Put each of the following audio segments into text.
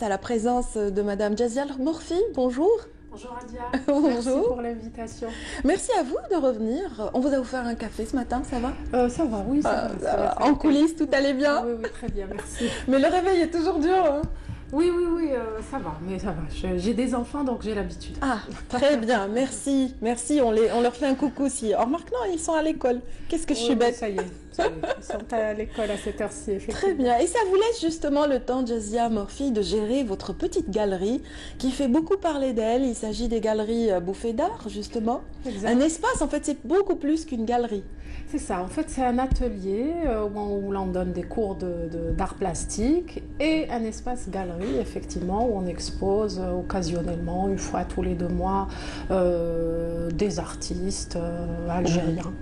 À la présence de Madame Jazia Morfi, bonjour. Bonjour Adia, merci Bonjour. pour l'invitation. Merci à vous de revenir. On vous a offert un café ce matin, ça va? Ça va, oui, ça va, ça a En été. coulisses, tout allait Ah bien. oui, oui, très bien, merci. Mais le réveil est toujours dur, hein. Oui, oui, oui, ça va, mais ça va. J'ai des enfants, donc j'ai l'habitude. Ah, très bien, merci. Merci, on leur fait un coucou aussi. Oh, remarque, non, ils sont à l'école. Qu'est-ce que je Oui, suis oui, bête. ça y est, ça y est. Ils sont à l'école à cette heure-ci, Très effectivement. bien. Et ça vous laisse justement le temps, Jazia Morfi, de gérer votre petite galerie qui fait beaucoup parler d'elle. Il s'agit des galeries Bouffées d'Art, justement. Un Exact. espace, en fait, c'est beaucoup plus qu'une galerie. C'est ça, en fait, c'est un atelier où l'on donne des cours d'art plastique et un espace galerie, effectivement, où on expose occasionnellement, une fois tous les 2 mois, des artistes algériens.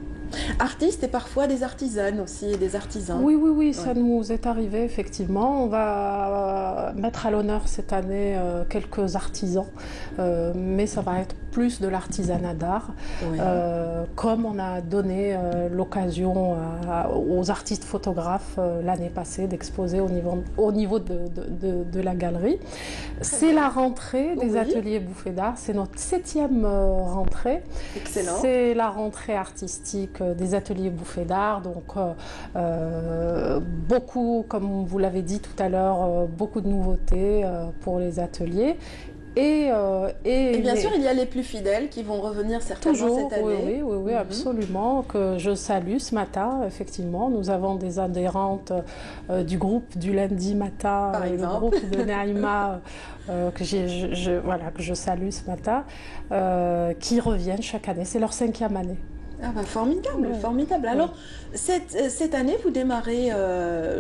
Artistes et parfois des artisanes aussi et des artisans. Oui, oui, oui, Ouais. ça nous est arrivé effectivement. On va mettre à l'honneur cette année quelques artisans, mais ça va être plus de l'artisanat d'art, Oui. comme on a donné l'occasion aux artistes photographes l'année passée d'exposer au niveau de la galerie. C'est la rentrée des Oui. ateliers Bouffées d'Art, c'est notre 7e rentrée. Excellent. C'est la rentrée artistique des ateliers Bouffées d'Art, donc beaucoup, comme vous l'avez dit tout à l'heure, beaucoup de nouveautés pour les ateliers. Et bien sûr, il y a les plus fidèles qui vont revenir certainement toujours, cette oui, année. oui, oui, oui, absolument, que je salue ce matin, effectivement. Nous avons des adhérentes du groupe du lundi matin, Par le exemple. groupe de Naïma, voilà, que je salue ce matin, qui reviennent chaque année. C'est leur 5e année. Ah bah formidable, Ouais. formidable. Ouais. Alors, cette année, vous démarrez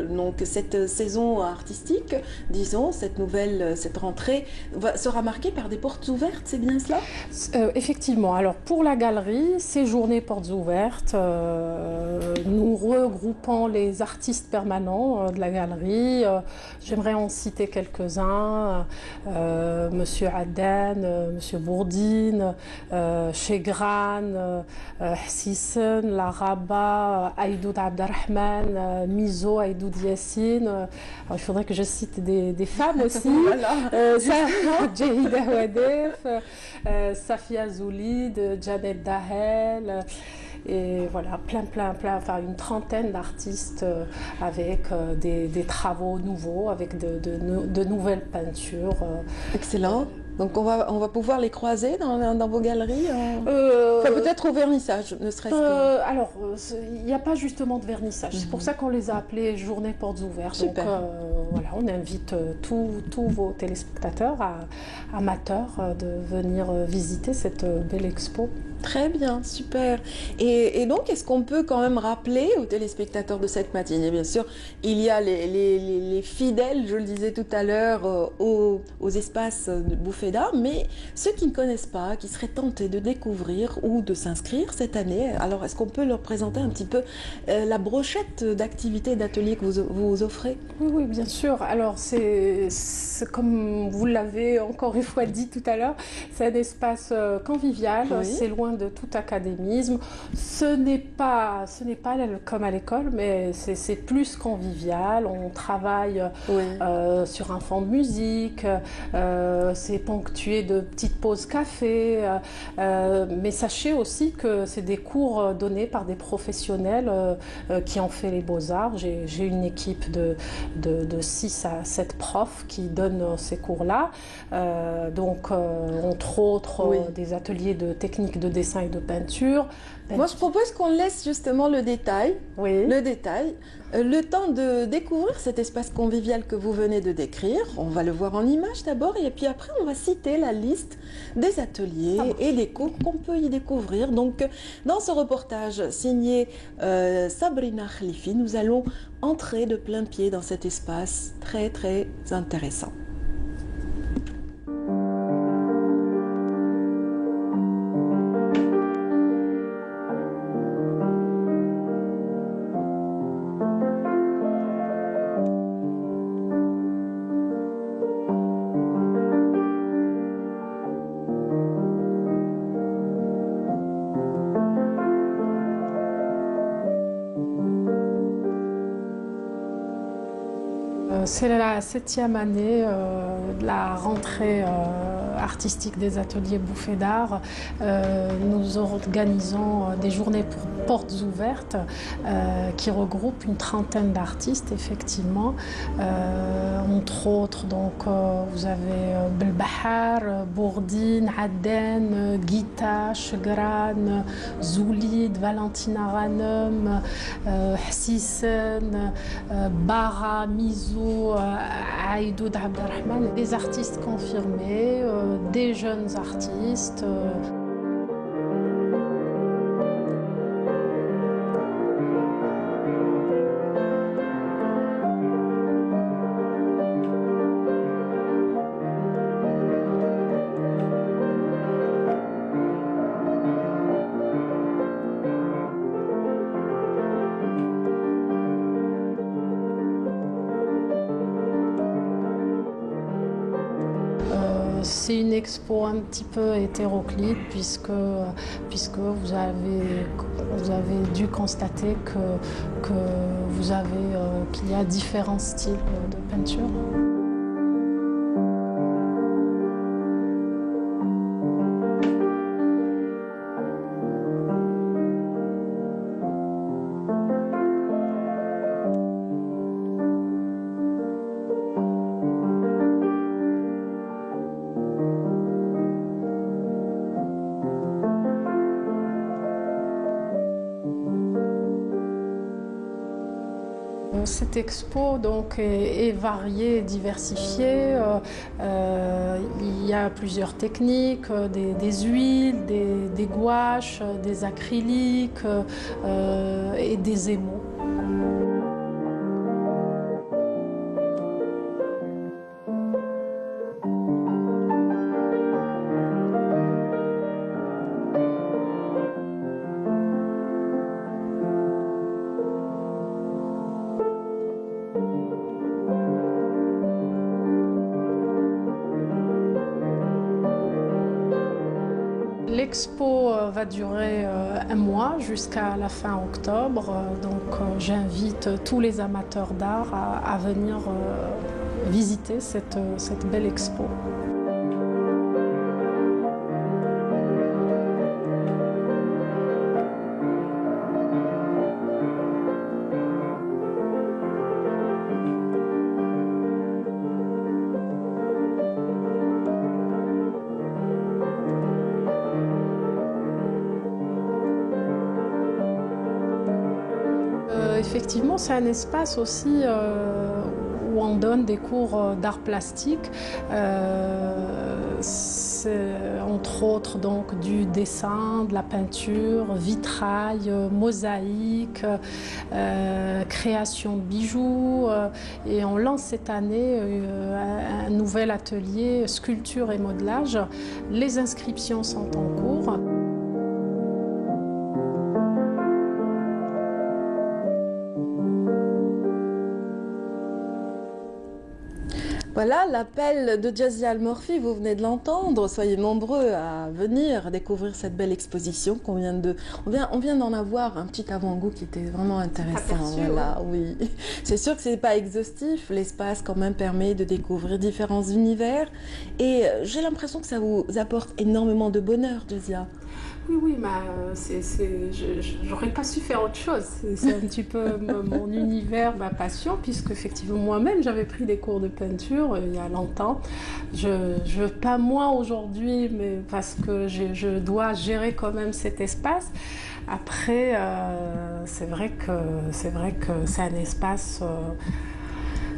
donc cette saison artistique, disons, cette rentrée sera marquée par des portes ouvertes, c'est bien cela? Effectivement, alors pour la galerie, ces journées portes ouvertes, nous regroupons les artistes permanents de la galerie. J'aimerais en citer quelques-uns, Monsieur Aden, Monsieur Bourdine, Chegran, Sisson, Laraba, Aïdoud Abderrahman, Mizo, Aïdoud Yassine. Alors, il faudrait que je cite des femmes aussi. Voilà. Jahida Wadef, Safia Zoulid, Janet Dahel, et voilà, enfin une trentaine d'artistes avec des travaux nouveaux, avec de nouvelles peintures. Excellent. Donc on va pouvoir les croiser dans vos galeries. Enfin, peut-être au vernissage, ne serait-ce que. Alors, il n'y a pas justement de vernissage. C'est pour ça qu'on les a appelés Journées Portes Ouvertes. Super. Donc, voilà, on invite tous vos téléspectateurs, amateurs, de venir visiter cette belle expo. Très bien, super. Et donc, est-ce qu'on peut quand même rappeler aux téléspectateurs de cette matinée, bien sûr, il y a les fidèles, je le disais tout à l'heure, aux espaces de Bouffées d'Art, mais ceux qui ne connaissent pas, qui seraient tentés de découvrir ou de s'inscrire cette année, alors est-ce qu'on peut leur présenter un petit peu la brochette d'activités et d'ateliers que vous offrez? Oui, oui, bien sûr. Alors, c'est comme vous l'avez encore une fois dit tout à l'heure, c'est un espace convivial, Oui. c'est loin de tout académisme. Ce n'est pas comme à l'école, mais c'est plus convivial. On travaille Oui. sur un fond de musique, c'est ponctué de petites pauses café, mais sachez aussi que c'est des cours donnés par des professionnels qui ont fait les beaux-arts. J'ai une équipe de 6 à 7 profs qui donnent ces cours-là. Donc, entre autres, Oui. des ateliers de techniques de dessin et de peinture. Moi, je propose qu'on laisse justement le détail, Oui. le temps de découvrir cet espace convivial que vous venez de décrire. On va le voir en image d'abord, et puis après, on va citer la liste des ateliers et des cours qu'on peut y découvrir. Donc, dans ce reportage signé Sabrina Khalifi, nous allons entrer de plein pied dans cet espace très, très intéressant. C'est la 7e année de la rentrée artistique des ateliers Bouffées d'Art. Nous organisons des journées pour portes ouvertes qui regroupent une trentaine d'artistes, effectivement. Entre autres, donc, vous avez Belbahar, Bourdine, Aden, Gita, Chegran, Zoulid, Valentina Ghanem, Hassisen, Bara, Mizou, Aïdoud Abdelrahman. Des artistes confirmés, des jeunes artistes. C'est une expo un petit peu hétéroclite puisque vous avez dû constater qu'il y a différents styles de peinture. Cette expo donc, est variée et diversifiée. Il y a plusieurs techniques, des huiles, des gouaches, des acryliques et des émaux. L'expo va durer un mois jusqu'à la fin octobre, donc j'invite tous les amateurs d'art à venir visiter cette belle expo. Effectivement, c'est un espace aussi où on donne des cours d'art plastique. Entre autres donc du dessin, de la peinture, vitrail, mosaïque, création de bijoux. Et on lance cette année un nouvel atelier sculpture et modelage. Les inscriptions sont en cours. Voilà l'appel de Jazia Al Morfi, vous venez de l'entendre. Soyez nombreux à venir découvrir cette belle exposition qu'on vient de... On vient d'en avoir un petit avant-goût qui était vraiment intéressant. Voilà, oui. C'est sûr que c'est pas exhaustif. L'espace quand même permet de découvrir différents univers. Et j'ai l'impression que ça vous apporte énormément de bonheur, Jazia. Oui, j'aurais pas su faire autre chose. C'est un petit peu mon univers, ma passion, puisque effectivement moi-même j'avais pris des cours de peinture il y a longtemps. Pas moi aujourd'hui, mais parce que je dois gérer quand même cet espace. Après, c'est vrai que c'est un espace,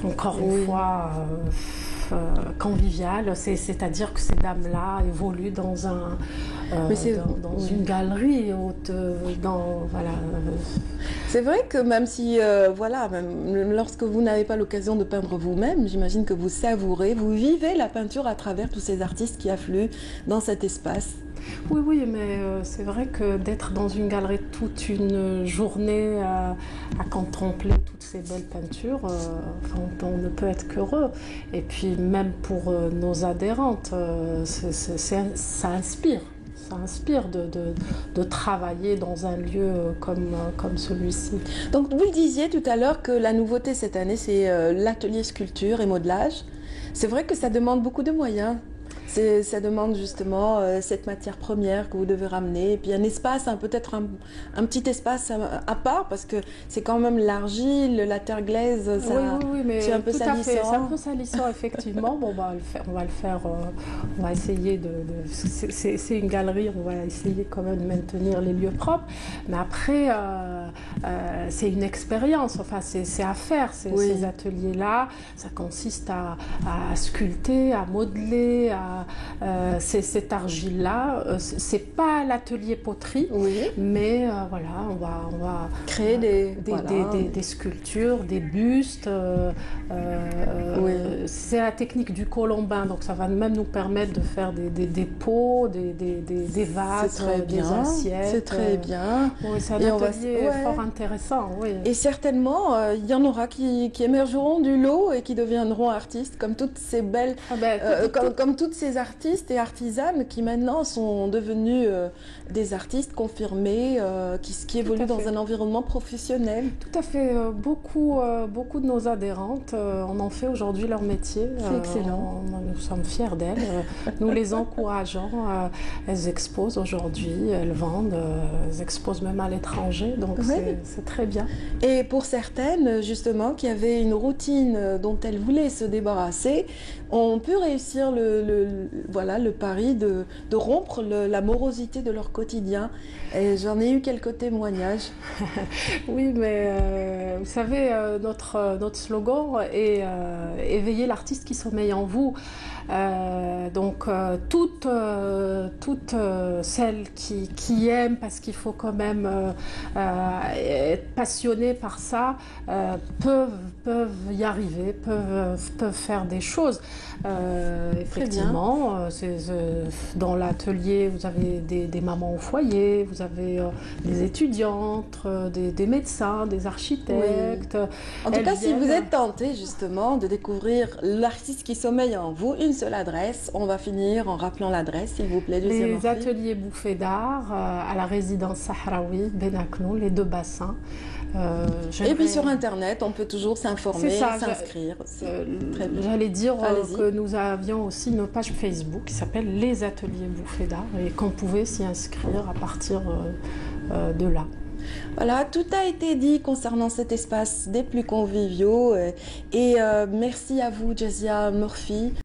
encore une fois, convivial, c'est-à-dire que ces dames-là évoluent dans une galerie haute, voilà. C'est vrai que même si, voilà, même lorsque vous n'avez pas l'occasion de peindre vous-même, j'imagine que vous savourez, vous vivez la peinture à travers tous ces artistes qui affluent dans cet espace. Oui, mais c'est vrai que d'être dans une galerie toute une journée à contempler toutes ces belles peintures, on ne peut être qu'heureux. Et puis même pour nos adhérentes, ça inspire. ça inspire de travailler dans un lieu comme celui-ci. Donc vous le disiez tout à l'heure que la nouveauté cette année, c'est l'atelier sculpture et modelage. C'est vrai que ça demande beaucoup de moyens. Ça demande justement cette matière première que vous devez ramener, et puis un espace, peut-être un petit espace à part, parce que c'est quand même l'argile, la terre glaise, oui, mais c'est un peu tout à fait, salissant. c'est un peu salissant effectivement. Bon, on va le faire, on va essayer c'est une galerie, on va essayer quand même de maintenir les lieux propres, mais après c'est une expérience, enfin c'est à faire ces ateliers-là. Ça consiste à sculpter, à modeler, cette argile-là. C'est pas l'atelier poterie, mais voilà, on va créer des sculptures, des bustes. C'est la technique du colombin, donc ça va même nous permettre de faire des pots, des vases, des assiettes. C'est très bien. C'est un atelier fort intéressant. Et certainement, il y en aura qui émergeront du lot et qui deviendront artistes, comme toutes ces belles, comme toutes ces artistes et artisanes qui maintenant sont devenus des artistes confirmés, qui évoluent dans un environnement professionnel. Tout à fait. Beaucoup de nos adhérentes en ont fait aujourd'hui leur métier. C'est excellent. Nous sommes fiers d'elles. Nous les encourageons. Elles exposent aujourd'hui, elles vendent, elles exposent même à l'étranger. Donc c'est très bien. Et pour certaines, justement, qui avaient une routine dont elles voulaient se débarrasser, ont pu réussir le pari de rompre la morosité de leur quotidien. Et j'en ai eu quelques témoignages. Oui, mais vous savez, notre slogan est éveiller l'artiste qui sommeille en vous. Donc toutes celles qui aiment, parce qu'il faut quand même être passionné par ça, peuvent y arriver, peuvent faire des choses. Effectivement, dans l'atelier, vous avez des mamans au foyer, vous avez des étudiantes, des médecins, des architectes. En tout cas, si vous êtes tenté justement de découvrir l'artiste qui sommeille en vous, une seule adresse. On va finir en rappelant l'adresse, s'il vous plaît. Les ateliers Bouffées d'art à la résidence Sahraoui, Benaknoul, les 2 bassins. Et puis sur Internet, on peut toujours s'informer, s'inscrire. J'allais dire que nous avions aussi une page Facebook qui s'appelle Les Ateliers Bouffées d'art et qu'on pouvait s'y inscrire à partir de là. Voilà, tout a été dit concernant cet espace des plus conviviaux. Et merci à vous, Jazia Murphy.